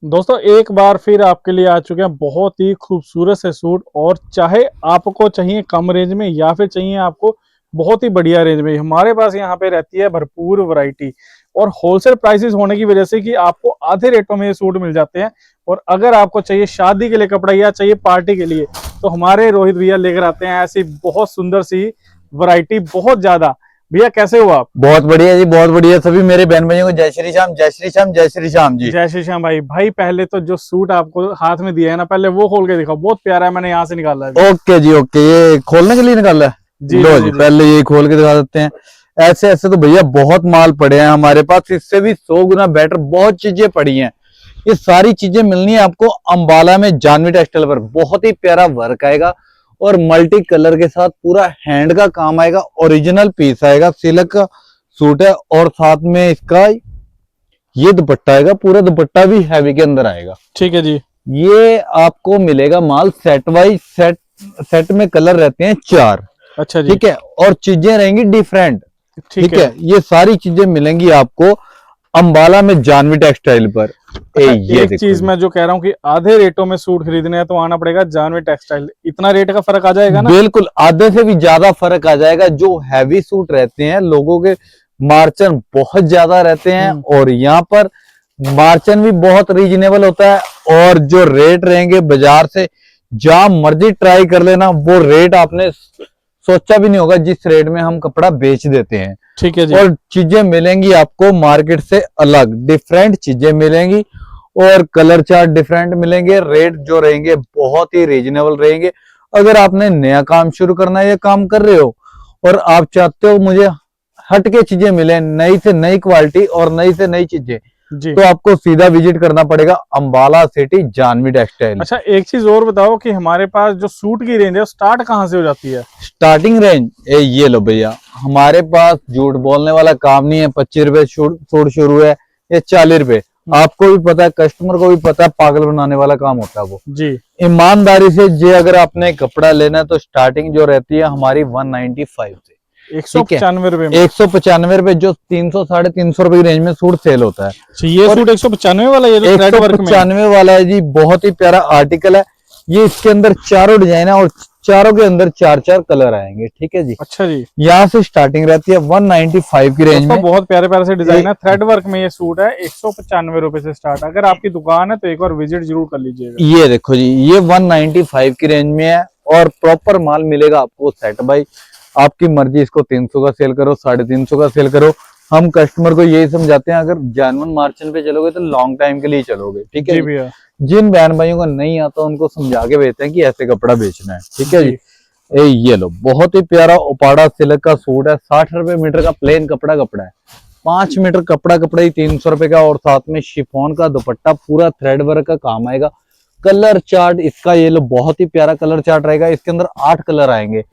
दोस्तों एक बार फिर आपके लिए आ चुके हैं बहुत ही खूबसूरत से सूट। और चाहे आपको चाहिए कम रेंज में या फिर चाहिए आपको बहुत ही बढ़िया रेंज में, हमारे पास यहाँ पे रहती है भरपूर वैरायटी। और होलसेल प्राइसेस होने की वजह से कि आपको आधे रेटों में ये सूट मिल जाते हैं। और अगर आपको चाहिए शादी के लिए कपड़ा या चाहिए पार्टी के लिए, तो हमारे रोहित भैया लेकर आते हैं ऐसी बहुत सुंदर सी वैरायटी, बहुत ज्यादा। भैया कैसे हो आप? बहुत बढ़िया जी, बहुत बढ़िया। सभी मेरे बहन भाइयों को जय श्री श्याम, जय श्री श्याम, जय श्री श्याम जी। जय श्री श्याम भाई। भाई पहले तो जो सूट आपको हाथ में दिया है ना, पहले वो खोल के दिखाओ, बहुत प्यारा है, मैंने यहाँ से निकाला है। ओके जी, ओके। ये खोलने के लिए निकाला है? जी लो जी जी, जी। पहले ये खोल के दिखा देते हैं। ऐसे ऐसे तो भैया बहुत माल पड़े हैं हमारे पास, इससे भी 100 गुना बेटर बहुत चीजें पड़ी हैं। ये सारी चीजें मिलनी है आपको अंबाला में जानवी टेक्सटाइल पर। बहुत ही प्यारा वर्क आएगा और मल्टी कलर के साथ पूरा हैंड का काम आएगा। ओरिजिनल पीस आएगा, सिल्क का सूट है और साथ में इसका ये दुपट्टा आएगा। पूरा दुपट्टा भी हैवी के अंदर आएगा। ठीक है जी। ये आपको मिलेगा माल सेट वाइज। सेट में कलर रहते हैं 4। अच्छा जी। ठीक है, और चीजें रहेंगी डिफरेंट। ठीक ठीक है, ये सारी चीजें मिलेंगी आपको अंबाला में जानवी टेक्सटाइल पर। अच्छा, ये एक देखो चीज जी। मैं जो कह रहा हूँ कि आधे रेटों में सूट खरीदने हैं तो आना पड़ेगा जानवी टेक्सटाइल। इतना रेट का फर्क आ जाएगा ना? बिल्कुल, आधे से भी ज्यादा फर्क आ जाएगा। जो हैवी सूट रहते हैं लोगों के मार्जिन बहुत ज्यादा रहते हैं और यहाँ पर मार्जिन भी बहुत रीजनेबल होता है। और जो रेट रहेंगे बाजार से, जहां मर्जी ट्राई कर लेना, वो रेट आपने सोचा भी नहीं होगा जिस रेट में हम कपड़ा बेच देते हैं। ठीक है जी। और चीजें मिलेंगी आपको मार्केट से अलग, डिफरेंट चीजें मिलेंगी और कलर चार्ट डिफरेंट मिलेंगे। रेट जो रहेंगे बहुत ही रीजनेबल रहेंगे। अगर आपने नया काम शुरू करना है या काम कर रहे हो और आप चाहते हो मुझे हटके चीजें मिले, नई से नई क्वालिटी और नई से नई चीजें, जी। तो आपको सीधा विजिट करना पड़ेगा अंबाला सिटी जानवी टेक्सटाइल। अच्छा, एक चीज और बताओ कि हमारे पास जो सूट की रेंज है स्टार्ट कहाँ से हो जाती है? स्टार्टिंग रेंज ये लो भैया, हमारे पास झूठ बोलने वाला काम नहीं है। 25 रुपए सूट शुरू है, ये 40 रुपए। आपको भी पता है, कस्टमर को भी पता है, पागल बनाने वाला काम होता है वो। जी। ईमानदारी से जे अगर आपने कपड़ा लेना है तो स्टार्टिंग जो रहती है हमारी 195 से। 195 रुपए में? 195 रुपए, जो 300 साढ़े 300 रुपए की रेंज में सूट सेल होता है। अच्छा, ये सूट 195 वाला, ये जो थ्रेड वर्क में है? 195 वाला है जी, बहुत ही प्यारा आर्टिकल है। ये इसके अंदर चारों डिजाइन है और चारों के अंदर 4 कलर आएंगे। ठीक है जी। अच्छा जी। यहाँ से स्टार्टिंग रहती है 195 की रेंज में। बहुत प्यारे प्यारे से डिजाइन है, थ्रेड वर्क में ये सूट है। 195 रुपए से स्टार्ट। अगर आपकी दुकान है तो एक बार विजिट जरूर कर लीजिएगा। ये देखो जी, ये 195 की रेंज में है और प्रॉपर माल मिलेगा आपको सेट बाई। आपकी मर्जी, इसको 300 का सेल करो, 350 का सेल करो। हम कस्टमर को यही समझाते हैं, अगर जेन्युइन मार्जिन पे चलोगे तो लॉन्ग टाइम के लिए चलोगे। ठीक है जी भैया। जिन बहन भाइयों को नहीं आता उनको समझा के भेजते हैं कि ऐसे कपड़ा बेचना है। ठीक है जी। ये लो, बहुत ही प्यारा ओपाड़ा सिल्क का सूट है। 60 रुपए मीटर का प्लेन कपड़ा है। 5 मीटर कपड़ा ही 300 रुपए का और साथ में शिफॉन का दुपट्टा, पूरा थ्रेड वर्क का काम आएगा। कलर चार्ट इसका ये लो, बहुत ही प्यारा कलर चार्ट रहेगा। इसके अंदर 8 कलर आएंगे।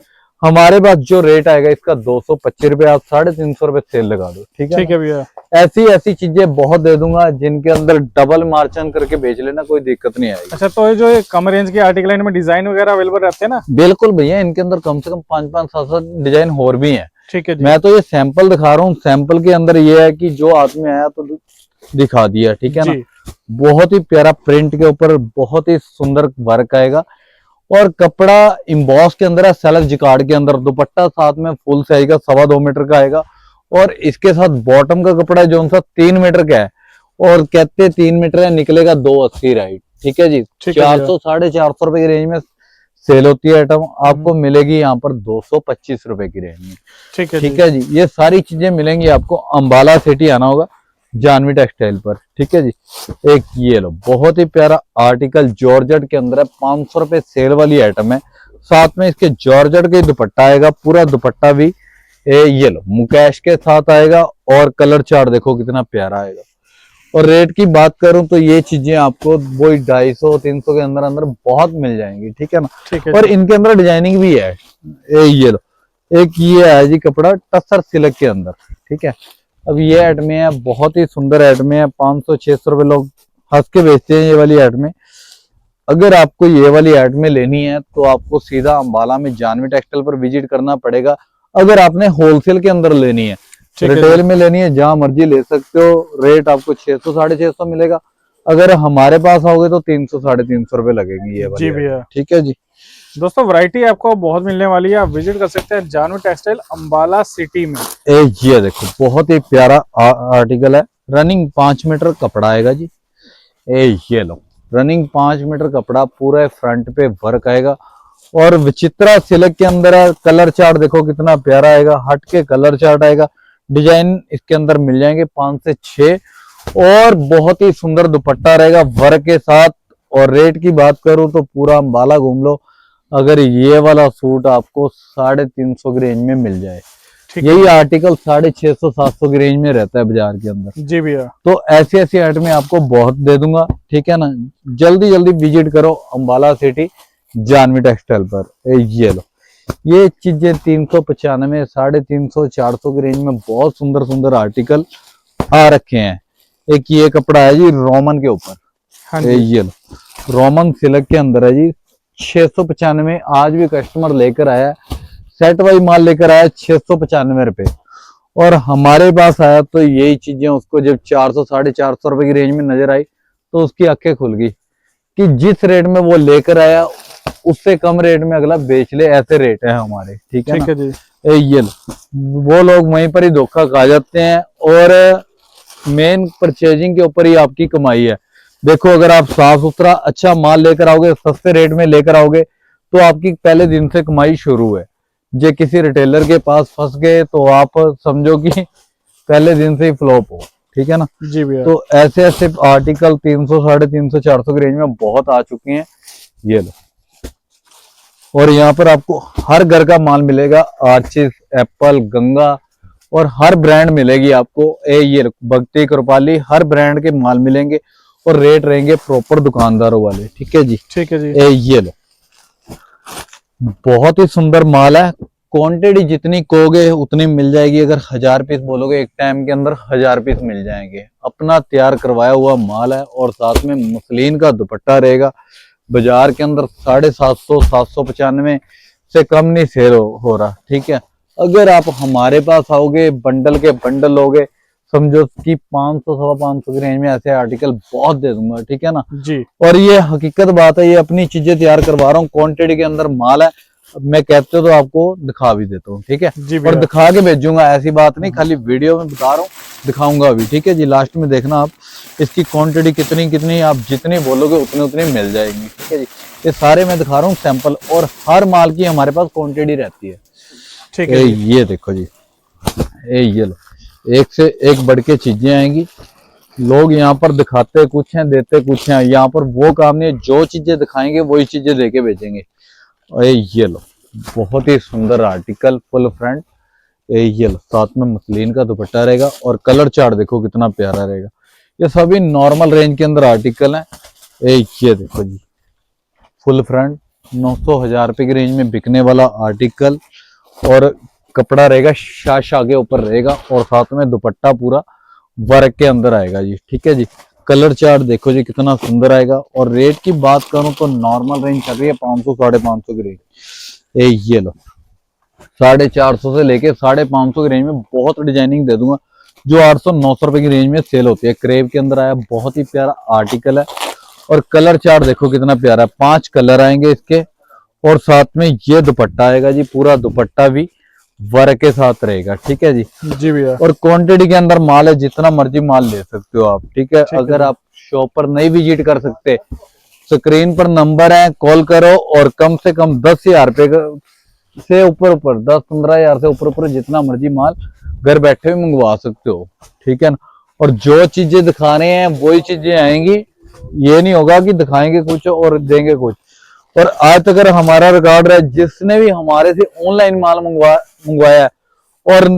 हमारे पास जो रेट आएगा इसका 225 रुपए, आप 350 रुपए सेल लगा दो। ठीक है, ठीक है भैया। ऐसी ऐसी चीजें बहुत दे दूंगा जिनके अंदर डबल मार्जिन करके बेच लेना, कोई दिक्कत नहीं आएगी। अच्छा, तो ये जो कम रेंज के आर्टिकल इनमें डिजाइन वगैरह अवेलेबल रहते हैं ना? बिल्कुल भैया, इनके अंदर कम से कम 5-5, 7-7 डिजाइन और भी हैं। ठीक है जी। मैं तो ये सैंपल दिखा रहा हूँ। सैंपल के अंदर ये है कि जो हाथ में आया तो दिखा दिया। ठीक है ना। बहुत ही प्यारा प्रिंट के ऊपर बहुत ही सुंदर वर्क आएगा और कपड़ा इम्बॉस के अंदर है, सेल्फ जिकार्ड के अंदर। दुपट्टा साथ में फुल साइज का 2.25 मीटर का आएगा और इसके साथ बॉटम का कपड़ा जो 3 मीटर का है और कहते 3 मीटर है, निकलेगा 280 राइट। ठीक है जी। 400 450 रुपए की रेंज में सेल होती है आइटम, आपको मिलेगी यहाँ पर 225 रुपए की रेंज में। ठीक है ठीक है जी। ये सारी चीजें मिलेंगी आपको, अंबाला सिटी आना होगा जानवी टेक्सटाइल पर। ठीक है जी। एक ये लो, बहुत ही प्यारा आर्टिकल जॉर्जेट के अंदर है। 500 रुपए सेल वाली आइटम है। साथ में इसके जॉर्जेट के दुपट्टा आएगा, पूरा दुपट्टा भी ये लो मुकेश के साथ आएगा और कलर चार्ट देखो कितना प्यारा आएगा। और रेट की बात करूं तो ये चीजें आपको वही 250-300 के अंदर अंदर बहुत मिल जाएंगी। ठीक है ना। और इनके अंदर डिजाइनिंग भी है। ये लो, एक ये है जी कपड़ा टसर सिल्क के अंदर। ठीक है, अब ये आइटमें है, बहुत ही सुंदर आइटमें है। 500-600 रुपए लोग हंस के बेचते हैं ये वाली आइटमें। अगर आपको ये वाली आइटमें लेनी है तो आपको सीधा अंबाला में जानवी टेक्सटाइल पर विजिट करना पड़ेगा। अगर आपने होलसेल के अंदर लेनी है, रिटेल में लेनी है, जहां मर्जी ले सकते हो। रेट आपको 600 650 मिलेगा। अगर हमारे पास आओगे तो 300 साढ़े 300 रुपए लगेंगे ये वाली जी भैया। ठीक है जी। दोस्तों वैरायटी आपको बहुत मिलने वाली है, आप विजिट कर सकते हैं जानवी टेक्सटाइल अंबाला सिटी में। ये देखो बहुत ही प्यारा आर्टिकल है, रनिंग 5 मीटर कपड़ा आएगा जी। ये लो रनिंग 5 मीटर कपड़ा, पूरा फ्रंट पे वर्क आएगा और विचित्रा सिल्क के अंदर है। कलर चार्ट देखो कितना प्यारा आएगा, हट के कलर चार्ट आएगा। डिजाइन इसके अंदर मिल जाएंगे 5 से 6 और बहुत ही सुंदर दुपट्टा रहेगा वर्क के साथ। और रेट की बात करूं तो पूरा अंबाला घूम लो, अगर ये वाला सूट आपको 350 की रेंज में मिल जाए, यही आर्टिकल 650 700 की रेंज में रहता है बाजार के अंदर। जी भैया। तो ऐसी ऐसी आइटमें आपको बहुत दे दूंगा, ठीक है ना। जल्दी जल्दी विजिट करो अंबाला सिटी जानवी टेक्सटाइल पर। ये लो ये चीजें 395 350 400 की रेंज में बहुत सुंदर सुंदर आर्टिकल आ रखे हैं। एक ये कपड़ा है जी रोमन के ऊपर, हाँ जी। ये लो रोमन सिल्क के अंदर है जी, 695 आज भी कस्टमर लेकर आया, सेट वाइज माल लेकर आया 695 रुपए। और हमारे पास आया तो यही चीजें उसको जब 400 450 रुपए की रेंज में नजर आई तो उसकी आंखें खुल गई कि जिस रेट में वो लेकर आया उससे कम रेट में अगला बेच ले, ऐसे रेट है हमारे, ठीक है ना जी। ये वो लोग वहीं पर ही धोखा खा जाते हैं और मेन परचेजिंग के ऊपर ही आपकी कमाई है। देखो अगर आप साफ सुथरा अच्छा माल लेकर आओगे, सस्ते रेट में लेकर आओगे तो आपकी पहले दिन से कमाई शुरू है। जे किसी रिटेलर के पास फंस गए तो आप समझो कि पहले दिन से ही फ्लॉप हो, ठीक है ना जी भैया। तो ऐसे ऐसे आर्टिकल 300 350 400 की रेंज में बहुत आ चुके हैं। ये लो और यहाँ पर आपको हर घर का माल मिलेगा, आर्चिस, एप्पल, गंगा और हर ब्रांड मिलेगी आपको। ये भक्ति, कृपाली, हर ब्रांड के माल मिलेंगे और रेट रहेंगे प्रॉपर दुकानदारों वाले, ठीक है जी। ठीक है जी। ये लो बहुत ही सुंदर माल है, क्वांटिटी जितनी कहोगे उतनी मिल जाएगी। अगर 1000 पीस बोलोगे एक टाइम के अंदर 1000 पीस मिल जाएंगे। अपना तैयार करवाया हुआ माल है और साथ में मसलिन का दुपट्टा रहेगा। बाजार के अंदर 750 795 से कम नहीं सेल हो रहा, ठीक है। अगर आप हमारे पास आओगे बंडल के बंडल लोगे, समझो कि 500 सवा 500 की रेंज में ऐसे आर्टिकल बहुत दे दूंगा, ठीक है ना जी। और ये हकीकत बात है, ये अपनी चीजें तैयार करवा रहा हूँ, क्वांटिटी के अंदर माल है। मैं कहते हो तो आपको दिखा भी देता हूँ, ठीक है जी और दिखा के भेजूंगा, ऐसी बात नहीं खाली वीडियो में बता रहा हूँ, दिखाऊंगा भी, ठीक है जी। लास्ट में देखना आप इसकी क्वांटिटी कितनी कितनी, आप जितनी बोलोगे उतनी उतनी मिल जाएगी, ठीक है जी। ये सारे मैं दिखा रहा हूँ सैंपल और हर माल की हमारे पास क्वांटिटी रहती है, ठीक है। ये देखो जी, ये लो एक से एक बढ़ के चीजें आएंगी। लोग यहाँ पर दिखाते कुछ हैं देते कुछ हैं, यहाँ पर वो काम नहीं है, जो चीजें दिखाएंगे वही चीजें देके बेचेंगे। ये लो बहुत ही सुंदर आर्टिकल फुल फ्रंट, ये लो साथ में मसलिन का दुपट्टा रहेगा और कलर चार्ट देखो कितना प्यारा रहेगा। ये सभी नॉर्मल रेंज के अंदर आर्टिकल हैं। ये देखो जी फुल फ्रंट 900 1000 रुपए की रेंज में बिकने वाला आर्टिकल और कपड़ा रहेगा शाह के ऊपर रहेगा और साथ में दुपट्टा पूरा वर्क के अंदर आएगा जी, ठीक है जी। कलर चार्ट देखो जी कितना सुंदर आएगा और रेट की बात करूं तो नॉर्मल रेंज चल रही है 500 550 की रेंज। ये लो 450 से लेके 550 की रेंज में बहुत डिजाइनिंग दे दूंगा, जो 800 900 रुपए की रेंज में सेल होती है। क्रेप के अंदर आया, बहुत ही प्यारा आर्टिकल है और कलर चार्ट देखो कितना प्यारा है, 5 कलर आएंगे इसके और साथ में ये दुपट्टा आएगा जी, पूरा दुपट्टा भी वर्क के साथ रहेगा, ठीक है जी। जी भैया। और क्वांटिटी के अंदर माल है, जितना मर्जी माल ले सकते हो आप, ठीक है। अगर आप शॉप पर नहीं विजिट कर सकते, स्क्रीन पर नंबर है, कॉल करो और कम से कम 10,000 रुपए से ऊपर 10-15 हजार से ऊपर जितना मर्जी माल घर बैठे हुए मंगवा सकते हो, ठीक है ना। और जो चीजें दिखा रहे हैं वही चीजें आएंगी, ये नहीं होगा कि दिखाएंगे कुछ और देंगे कुछ। और आज तक हमारा रिकॉर्ड है, जिसने भी हमारे से ऑनलाइन माल मंगवाया है और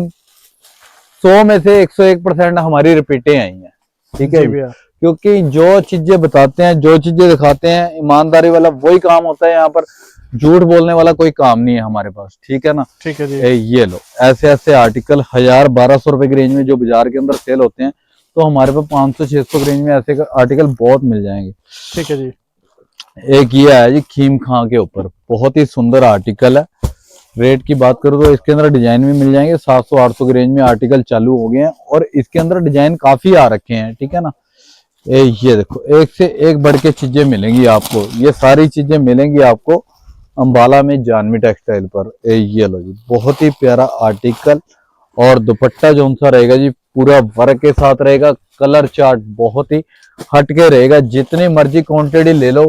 100 में से 101% हमारी रिपीटें आई हैं, ठीक है भैया। क्योंकि जो चीजें बताते हैं, जो चीजें दिखाते हैं, ईमानदारी वाला वही काम होता है। यहाँ पर झूठ बोलने वाला कोई काम नहीं है हमारे पास, ठीक है ना। ठीक है जी। ये लो ऐसे ऐसे आर्टिकल 1000-1200 रुपए की रेंज में जो बाजार के अंदर सेल होते हैं, तो हमारे पास 500-600 की रेंज में ऐसे आर्टिकल बहुत मिल जाएंगे, ठीक है जी। एक ये है जी खीम खां के ऊपर, बहुत ही सुंदर आर्टिकल है। रेट की बात करूं तो इसके अंदर डिजाइन भी मिल जाएंगे, 700-800 की रेंज में आर्टिकल चालू हो गए हैं और इसके अंदर डिजाइन काफी आ रखे हैं, ठीक है ना। ये देखो एक से एक बढ़ के चीजें मिलेंगी आपको, ये सारी चीजें मिलेंगी आपको अंबाला में जानवी टेक्सटाइल पर। ये लो जी, बहुत ही प्यारा आर्टिकल। और दुपट्टा जो सा रहेगा जी पूरा वर्क के साथ रहेगा, कलर चार्ट बहुत ही हटके रहेगा। जितनी मर्जी क्वांटिटी ले लो,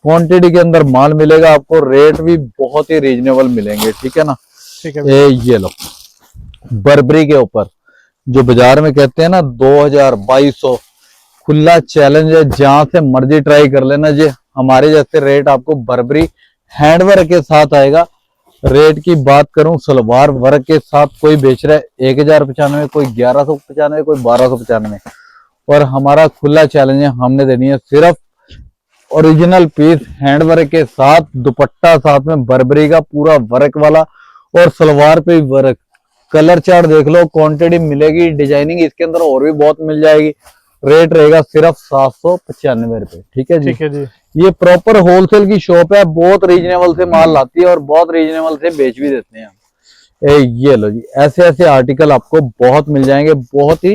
क्वांटिटी के अंदर माल मिलेगा आपको, रेट भी बहुत ही रीजनेबल मिलेंगे, ठीक है ना। ठीक है। ये लो बर्बरी के ऊपर, जो बाजार में कहते हैं ना 2000 2200, खुला चैलेंज है, जहां से मर्जी ट्राई कर लेना जी। हमारे जैसे रेट आपको बर्बरी हैंडवर्क के साथ आएगा। रेट की बात करूं, सलवार वर्क के साथ कोई बेच रहा है 1095, कोई 1195, कोई 1295, और हमारा खुला चैलेंज है, हमने देनी है सिर्फ ओरिजिनल पीस हैंडवर्क के साथ, दुपट्टा साथ में बर्बरी का पूरा वर्क वाला, और सलवार पे वर्क। कलर चार्ट देख लो, क्वांटिटी मिलेगी, डिजाइनिंग इसके अंदर और भी बहुत मिल जाएगी। रेट रहेगा सिर्फ 795 रुपए, ठीक है जी। ठीक है जी। ये प्रॉपर होलसेल की शॉप है, बहुत रीजनेबल से माल लाती है और बहुत रीजनेबल से बेच भी देते हैं हम। ये लो जी, ऐसे ऐसे आर्टिकल आपको बहुत मिल जाएंगे, बहुत ही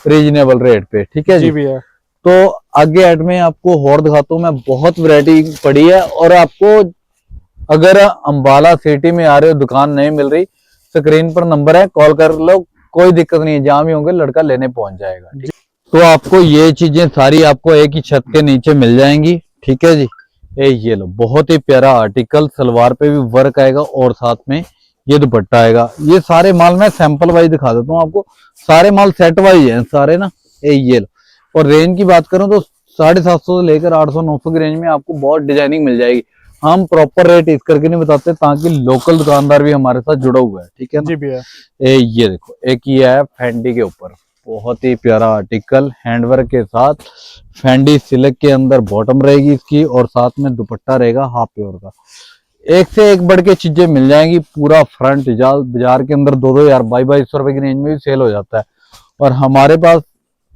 रीजनेबल रेट पे, ठीक है जी भैया। तो आगे ऐड में आपको और दिखाता हूँ मैं, बहुत वैरायटी पड़ी है। और आपको अगर अंबाला सिटी में आ रहे हो, दुकान नहीं मिल रही, स्क्रीन पर नंबर है, कॉल कर लो, कोई दिक्कत नहीं है, जहां भी होंगे लड़का लेने पहुंच जाएगा। ठीक? तो आपको ये चीजें सारी आपको एक ही छत के नीचे मिल जाएंगी, ठीक है जी। ये लो बहुत ही प्यारा आर्टिकल, सलवार पे भी वर्क आएगा और साथ में ये दुपट्टा आएगा। ये सारे माल मैं सैंपल वाइज दिखा देता हूँ आपको, सारे माल सेट वाइज हैं सारे ना। ये लो, और रेंज की बात करूं तो 750 से लेकर 800-900 की रेंज में आपको बहुत डिजाइनिंग मिल जाएगी। हम प्रॉपर रेट इस करके नहीं बताते ताकि लोकल दुकानदार भी हमारे साथ जुड़ा हुआ है, ठीक है ना। जी भैया। ये देखो एक ये है फेंडी के ऊपर, बहुत ही प्यारा आर्टिकल हैंडवर्क के साथ, फेंडी सिल्क के अंदर बॉटम रहेगी इसकी, और साथ में दुपट्टा रहेगा हाफ प्योर का। एक से एक बढ़ के चीजें मिल जाएंगी। पूरा फ्रंट बाजार के अंदर 2-2 22 2200 रुपए की रेंज में भी सेल हो जाता है, और हमारे पास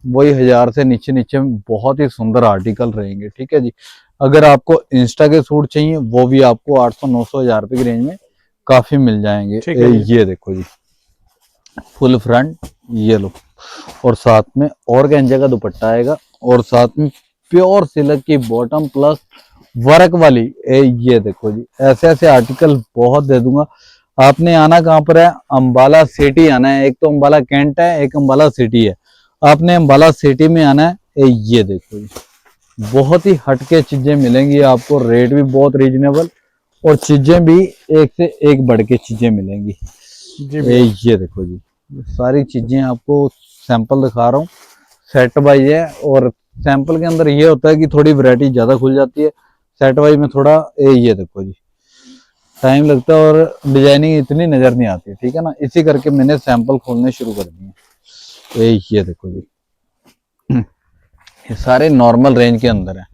वही 1000 से नीचे नीचे बहुत ही सुंदर आर्टिकल रहेंगे, ठीक है जी। अगर आपको इंस्टा के सूट चाहिए, वो भी आपको 800-900 1000 रुपए की रेंज में काफी मिल जाएंगे। ये देखो जी, फुल फ्रंट, ये लो, और साथ में ऑर्गेन्जा का दुपट्टा आएगा, और साथ में प्योर सिल्क की बॉटम प्लस वर्क वाली। ये देखो जी, ऐसे ऐसे आर्टिकल बहुत दे दूंगा। आपने आना कहाँ पर है, अंबाला सिटी आना है। एक तो अंबाला कैंट है, एक अंबाला सिटी है। आपने अंबाला सिटी में आना है। ये देखो जी, बहुत ही हटके चीजें मिलेंगी आपको, रेट भी बहुत रीजनेबल, और चीजें भी एक से एक बढ़ के चीजें मिलेंगी। ये देखो जी, सारी चीजें आपको सैंपल दिखा रहा हूँ, सेट वाइज है। और सैंपल के अंदर ये होता है कि थोड़ी वैरायटी ज्यादा खुल जाती है, सेट वाइज में थोड़ा ये देखो जी टाइम लगता है और डिजाइनिंग इतनी नजर नहीं आती, ठीक है ना। इसी करके मैंने सैंपल खोलने शुरू कर दिए। ये देखो जी, ये सारे नॉर्मल रेंज के अंदर है।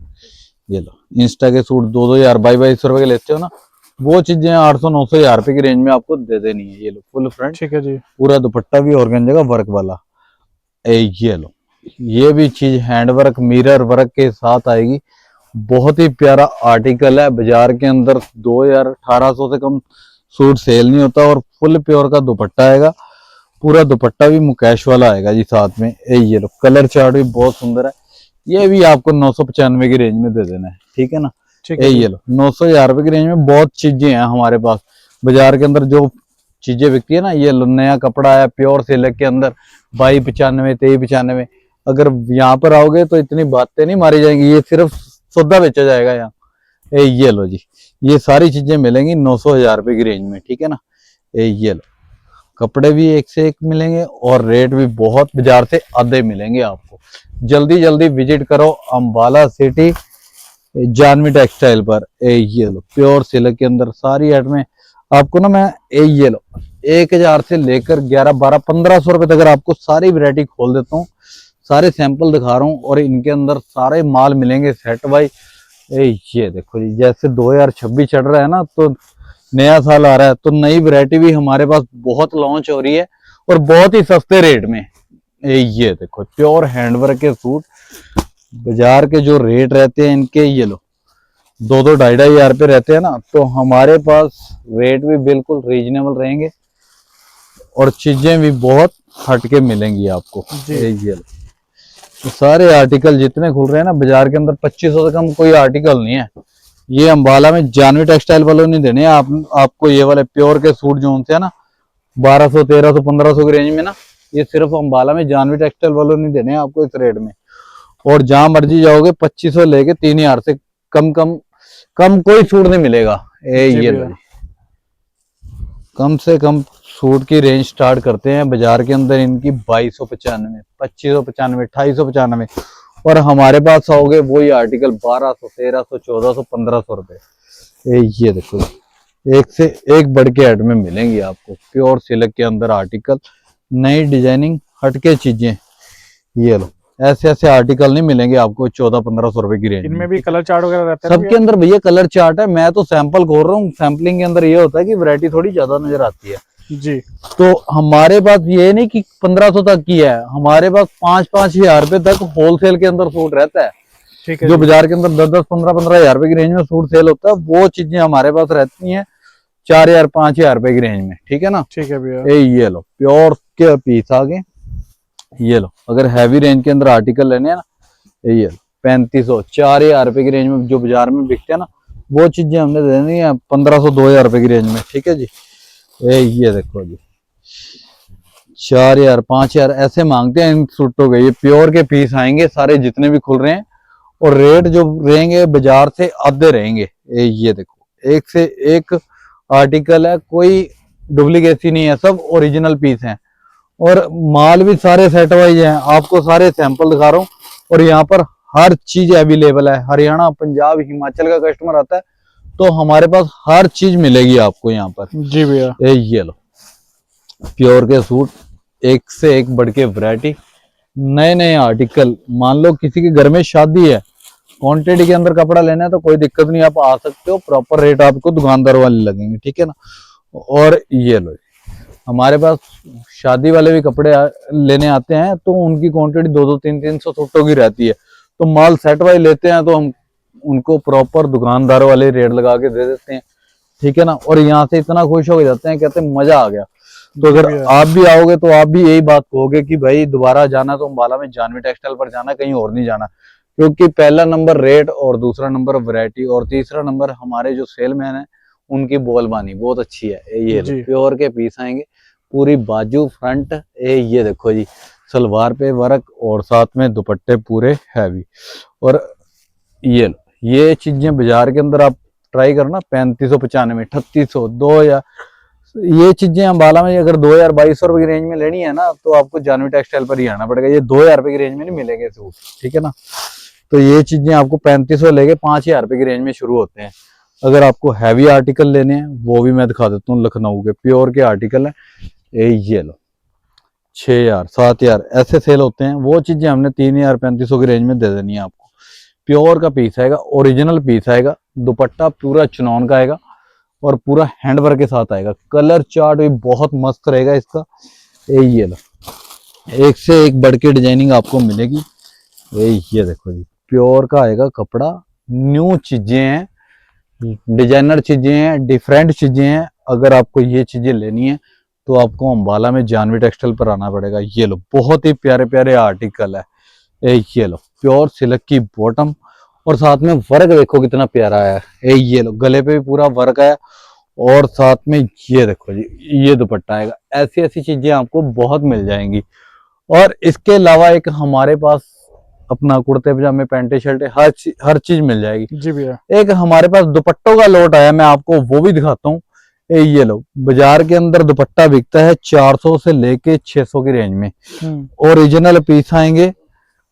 ये लो, इंस्टा के सूट 2-2 22 2200 रुपए के लेते हो ना, वो चीजें 800-900 1000 रुपए की रेंज में आपको दे देनी है। ये लो फुल फ्रंट, ठीक है जी, पूरा दुपट्टा भी ऑर्गेन्जा का वर्क वाला। ये लो, ये भी चीज हैंडवर्क मिरर वर्क के साथ आएगी। बहुत ही प्यारा आर्टिकल है, बाजार के अंदर 2000-1800 से कम सूट सेल नहीं होता, और फुल प्योर का दुपट्टा आएगा, पूरा दुपट्टा भी मुकेश वाला आएगा जी साथ में। ये लो, कलर चार्ट भी बहुत सुंदर है। ये भी आपको 995 की रेंज में दे देना है, ठीक है ना। ये लो, 900 1000 रुपए की रेंज में बहुत चीजें हैं हमारे पास। बाजार के अंदर जो चीजें बिकती है ना, ये लो नया कपड़ा है प्योर सिल्क के अंदर 2295 2395। अगर यहाँ पर आओगे तो इतनी बातें नहीं मारी जाएंगी, ये सिर्फ सौदा बेचा जाएगा यहाँ। ये लो जी, ये सारी चीजें मिलेंगी 900 1000 रुपए की रेंज में, ठीक है ना। ये लो, कपड़े भी एक से एक मिलेंगे, और रेट भी बहुत बाजार से आधे मिलेंगे आपको। जल्दी जल्दी विजिट करो अंबाला सिटी जानवी टेक्सटाइल पर। ये लो, प्योर सिल्क के अंदर सारी आइटमें आपको ना मैं ये लो 1000 से लेकर 1100-1200 रुपए तक आपको सारी वैरायटी खोल देता हूँ, सारे सैंपल दिखा रहा हूँ, और इनके अंदर सारे माल मिलेंगे सेट वाइज। ये देखो जी, जैसे 2026 चढ़ रहा है ना, तो नया साल आ रहा है, तो नई वैरायटी भी हमारे पास बहुत लॉन्च हो रही है, और बहुत ही सस्ते रेट में। ये देखो, प्योर हैंडवर्क के सूट, बाजार के जो रेट रहते हैं इनके, ये लो 2-2 2.5 हजार पे रहते हैं ना, तो हमारे पास रेट भी बिल्कुल रीजनेबल रहेंगे, और चीजें भी बहुत हटके मिलेंगी आपको। ये लो, सारे आर्टिकल जितने खुल रहे हैं ना बाजार के अंदर 2500 से कम कोई आर्टिकल नहीं है। ये अंबाला में जानवी टेक्सटाइल वालों ने देने हैं आपको ये वाले प्योर के सूट जो होते हैं ना 1200 1300 1500 की रेंज में ना, ये सिर्फ अंबाला में जानवी टेक्सटाइल वालों ने देने हैं आपको इस रेट में। और जहां मर्जी जाओगे 2500 लेके 3000 से कम कोई सूट नहीं मिलेगा। ये लो, कम से कम सूट की रेंज स्टार्ट करते हैं बाजार के अंदर इनकी 2295 2595 2895, और हमारे पास आओगे वही आर्टिकल 1200 1300 1400 1500 रुपए। ये देखो एक से एक बढ़ के ऐड में मिलेंगी आपको प्योर सिल्क के अंदर आर्टिकल, नई डिजाइनिंग हटके चीजें। ये लो ऐसे ऐसे आर्टिकल नहीं मिलेंगे आपको 1400-1500 रुपए की रेंज। इनमें भी कलर चार्ट वगैरह रहता है सबके अंदर भैया कलर चार्ट है। मैं तो सैंपल खोल रहा हूँ, सैंपलिंग के अंदर ये होता है कि वैरायटी थोड़ी ज्यादा नजर आती है जी। तो हमारे पास ये नहीं कि 1500 तक की है, हमारे पास 5-5 हजार रुपए तक होलसेल के अंदर सूट रहता है। ठीक है जो बाजार के अंदर 10-10 15-15 हजार रुपए की रेंज में सूट सेल होता है, वो चीजें हमारे पास रहती हैं 4000-5000 रुपए की रेंज में। ठीक है ना। ठीक है भैया। ये लो प्योर के पीस आगे, ये लो अगर हैवी रेंज के अंदर आर्टिकल लेने हैं ना, ये लो 3500 4000 रुपए की रेंज में जो बाजार में बिकते हैं ना, वो चीजें हमने देनी है 1500 2000 रुपए की रेंज में। ठीक है जी। ये देखो जी 4000 5000 ऐसे मांगते हैं इन सूटों के। ये प्योर के पीस आएंगे सारे जितने भी खुल रहे हैं, और रेट जो रहेंगे बाजार से आधे रहेंगे। ये देखो एक से एक आर्टिकल है, कोई डुप्लीकेसी नहीं है, सब ओरिजिनल पीस हैं, और माल भी सारे सेट वाइज हैं। आपको सारे सैंपल दिखा रहा हूँ, और यहाँ पर हर चीज अवेलेबल है। हरियाणा पंजाब हिमाचल का कस्टमर आता है तो हमारे पास हर चीज मिलेगी आपको यहाँ पर। जी भैया। ये लो प्योर के सूट, एक से एक बढ़ के वैरायटी, नए नए आर्टिकल। मान लो किसी के घर में शादी है, क्वांटिटी के अंदर कपड़ा लेना है तो कोई दिक्कत नहीं, आप आ सकते हो, प्रॉपर रेट आपको दुकानदार वाले लगेंगे। ठीक है ना। और ये लो हमारे पास शादी वाले भी कपड़े लेने आते हैं तो उनकी क्वांटिटी 200 300 सूटों की रहती है, तो माल सेट वाइज लेते हैं तो हम उनको प्रॉपर दुकानदार वाले रेट लगा के दे देते हैं। ठीक है ना। और यहाँ से इतना खुश हो जाते हैं, कहते हैं मजा आ गया। तो अगर आप भी आओगे तो आप भी यही बात कहोगे कि भाई दोबारा जाना तो अंबाला में जानवी टेक्सटाइल पर जाना, कहीं और नहीं जाना, क्योंकि पहला नंबर रेट, और दूसरा नंबर वैरायटी, और तीसरा नंबर हमारे जो सेलमैन है उनकी बोलबानी बहुत अच्छी है। ये प्योर के पीस आएंगे, पूरी बाजू फ्रंट। ये देखो जी सलवार पे वर्क, और साथ में दुपट्टे पूरे हैवी। और ये चीजें बाजार के अंदर आप ट्राई करना 3595 3800 2000, ये चीजें अंबाला में अगर 2000 2200 रुपए की रेंज में लेनी है ना तो आपको जानवी टेक्सटाइल पर ही आना पड़ेगा। ये 2000 रुपए की रेंज में नहीं मिलेंगे सूट। ठीक है ना। तो ये चीजें आपको 3500 लेके 5000 रुपए की रेंज में शुरू होते हैं। अगर आपको हैवी आर्टिकल लेने हैं वो भी मैं दिखा देता हूँ, लखनऊ के प्योर के आर्टिकल है। ये लो 6000 7000 ऐसे सेल होते हैं, वो चीजें हमने 3000 3500 की रेंज में दे देनी है आपको। प्योर का पीस आएगा, ओरिजिनल पीस आएगा, दुपट्टा पूरा चुनौन का आएगा, और पूरा हैंडवर्क के साथ आएगा। कलर चार्ट भी बहुत मस्त रहेगा इसका। ये लो एक से एक बढ़ के डिजाइनिंग आपको मिलेगी। ये देखो जी प्योर का आएगा कपड़ा, न्यू चीजें हैं, डिजाइनर चीजें हैं, डिफरेंट चीजें हैं। अगर आपको ये चीजें लेनी है तो आपको अंबाला में जानवी टेक्सटाइल पर आना पड़ेगा। ये लो बहुत ही प्यारे प्यारे आर्टिकल है। ये लो प्योर सिल्क की बॉटम, और साथ में वर्क देखो कितना प्यारा है। ये लो गले पे भी पूरा वर्क है, और साथ में ये देखो जी ये दुपट्टा आएगा। ऐसी ऐसी चीजें आपको बहुत मिल जाएंगी। और इसके अलावा एक हमारे पास अपना कुर्ते पजामे पैंटे शर्ट हर चीज मिल जाएगी। जी भैया। एक हमारे पास दुपट्टों का लोट आया, मैं आपको वो भी दिखाता हूँ। ये लो बाजार के अंदर दुपट्टा बिकता है 400 से लेके 600 की रेंज में। ओरिजिनल पीस आएंगे,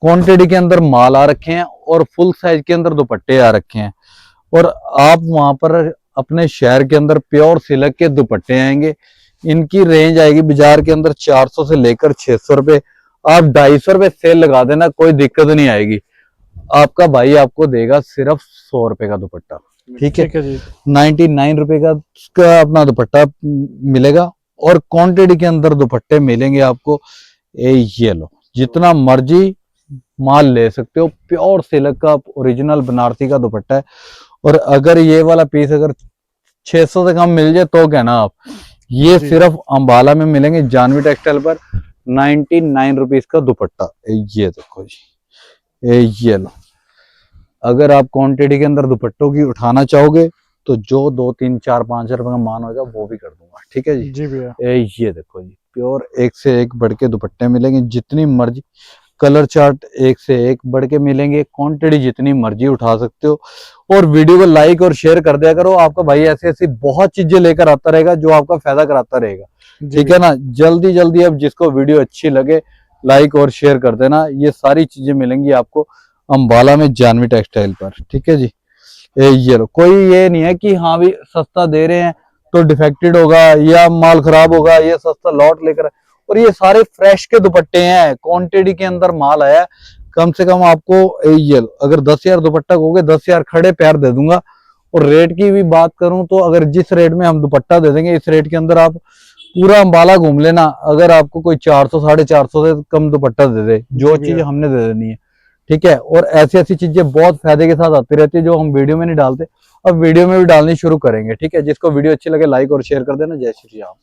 क्वांटिटी के अंदर माल आ रखे हैं, और फुल साइज के अंदर दुपट्टे आ रखे हैं। और आप वहां पर अपने शहर के अंदर प्योर सिल्क के दुपट्टे आएंगे, इनकी रेंज आएगी बाजार के अंदर 400 से लेकर 600 रुपए। आप 250 रुपए सेल लगा देना, कोई दिक्कत नहीं आएगी। आपका भाई आपको देगा सिर्फ 100 रुपए का दुपट्टा। ठीक है जी। 99 रुपए का अपना दुपट्टा मिलेगा, और क्वांटिटी के अंदर दुपट्टे मिलेंगे आपको। ये लो जितना मर्जी माल ले सकते हो, प्योर सिल्क का ओरिजिनल बनारसी का दुपट्टा है। और अगर ये वाला पीस अगर 600 से कम मिल जाए तो कहना आप, ये सिर्फ अंबाला में मिलेंगे जानवी टेक्सटाइल पर 99 रुपीज का दुपट्टा। ये देखो जी ये लो। अगर आप क्वांटिटी के अंदर दुपट्टों की उठाना चाहोगे तो जो 2 3 4 5 रुपए का मान होगा वो भी कर दूंगा, ठीक है जी। जी भैया। ये देखो जी, प्योर एक से एक बढ़ के दुपट्टे मिलेंगे, जितनी मर्जी कलर चार्ट एक से एक बढ़ के मिलेंगे, क्वांटिटी जितनी मर्जी उठा सकते हो। और वीडियो को लाइक और शेयर कर दिया करो, आपका भाई ऐसी ऐसी बहुत चीजें लेकर आता रहेगा जो आपका फायदा कराता रहेगा, ठीक है ना। जल्दी जल्दी अब जिसको वीडियो अच्छी लगे लाइक और शेयर कर देना। ये सारी चीजें मिलेंगी आपको अंबाला में जानवी टेक्सटाइल पर, ठीक है जी। ये लो, कोई ये नहीं है कि हाँ भी सस्ता दे रहे हैं तो डिफेक्टेड होगा या माल खराब होगा, ये सस्ता लॉट लेकर। और ये सारे फ्रेश के दुपट्टे हैं, क्वांटिटी के अंदर माल आया है। कम से कम आपको ये लो, अगर 10,000 दुपट्टा कहोगे 10,000 खड़े पैर दे दूंगा। और रेट की भी बात करूं तो अगर जिस रेट में हम दुपट्टा दे देंगे, इस रेट के अंदर आप पूरा अंबाला घूम लेना, अगर आपको कोई 400 450 से कम दुपट्टा दे दे, जो चीज हमने दे देनी है, ठीक है। और ऐसी ऐसी चीजें बहुत फायदे के साथ आती रहती है जो हम वीडियो में नहीं डालते, अब वीडियो में भी डालनी शुरू करेंगे, ठीक है। जिसको वीडियो अच्छी लगे लाइक और शेयर कर देना। जय श्री राम।